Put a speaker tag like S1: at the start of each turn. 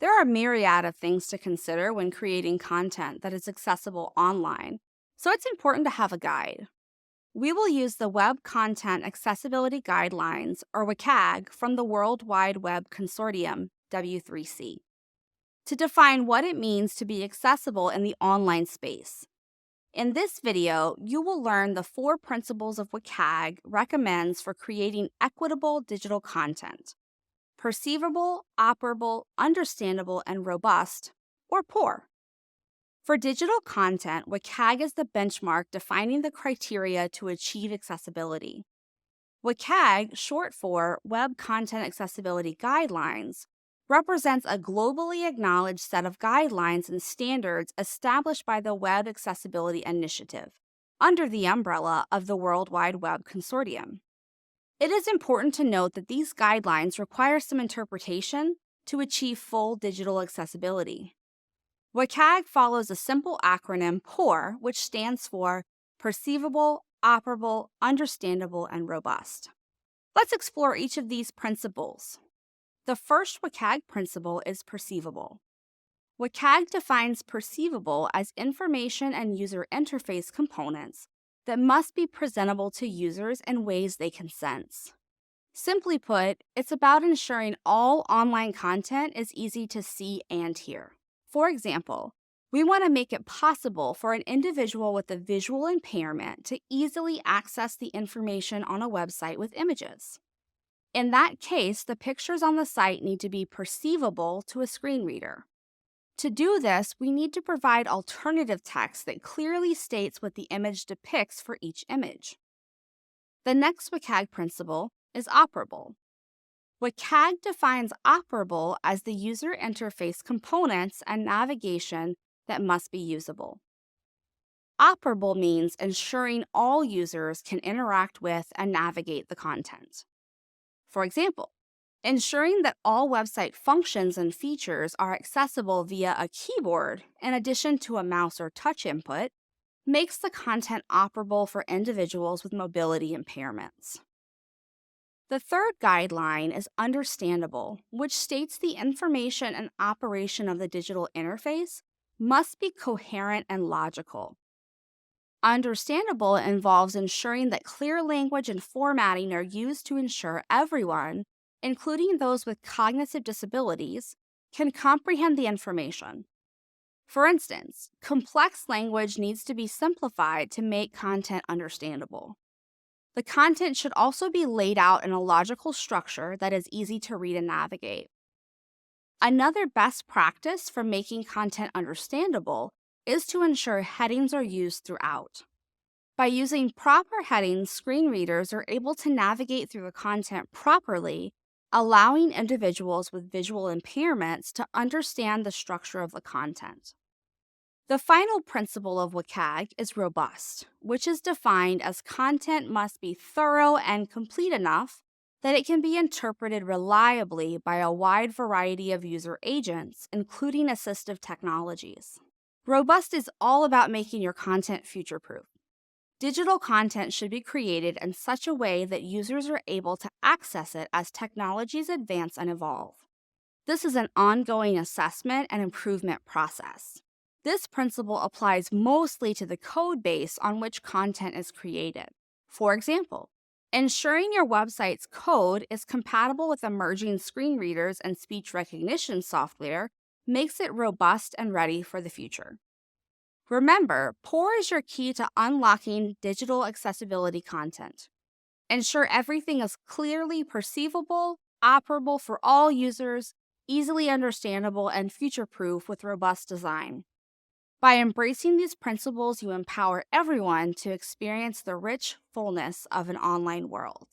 S1: There are a myriad of things to consider when creating content that is accessible online, so it's important to have a guide. We will use the Web Content Accessibility Guidelines, or WCAG, from the World Wide Web Consortium, W3C, to define what it means to be accessible in the online space. In this video, you will learn the 4 principles of WCAG recommends for creating equitable digital content: perceivable, operable, understandable, and robust, or poor. For digital content, WCAG is the benchmark defining the criteria to achieve accessibility. WCAG, short for Web Content Accessibility Guidelines, represents a globally acknowledged set of guidelines and standards established by the Web Accessibility Initiative under the umbrella of the World Wide Web Consortium. It is important to note that these guidelines require some interpretation to achieve full digital accessibility. WCAG follows a simple acronym POUR, which stands for Perceivable, Operable, Understandable, and Robust. Let's explore each of these principles. The first WCAG principle is perceivable. WCAG defines perceivable as information and user interface components that must be presentable to users in ways they can sense. Simply put, it's about ensuring all online content is easy to see and hear. For example, we want to make it possible for an individual with a visual impairment to easily access the information on a website with images. In that case, the pictures on the site need to be perceivable to a screen reader. To do this, we need to provide alternative text that clearly states what the image depicts for each image. The next WCAG principle is operable. WCAG defines operable as the user interface components and navigation that must be usable. Operable means ensuring all users can interact with and navigate the content. For example, ensuring that all website functions and features are accessible via a keyboard in addition to a mouse or touch input makes the content operable for individuals with mobility impairments. The third guideline is understandable, which states the information and operation of the digital interface must be coherent and logical. Understandable involves ensuring that clear language and formatting are used to ensure everyone, including those with cognitive disabilities, can comprehend the information. For instance, complex language needs to be simplified to make content understandable. The content should also be laid out in a logical structure that is easy to read and navigate. Another best practice for making content understandable is to ensure headings are used throughout. By using proper headings, screen readers are able to navigate through the content properly, allowing individuals with visual impairments to understand the structure of the content. The final principle of WCAG is robust, which is defined as content must be thorough and complete enough that it can be interpreted reliably by a wide variety of user agents, including assistive technologies. Robust is all about making your content future-proof. Digital content should be created in such a way that users are able to access it as technologies advance and evolve. This is an ongoing assessment and improvement process. This principle applies mostly to the code base on which content is created. For example, ensuring your website's code is compatible with emerging screen readers and speech recognition software makes it robust and ready for the future. Remember, POUR is your key to unlocking digital accessibility content. Ensure everything is clearly perceivable, operable for all users, easily understandable, and future-proof with robust design. By embracing these principles, you empower everyone to experience the rich fullness of an online world.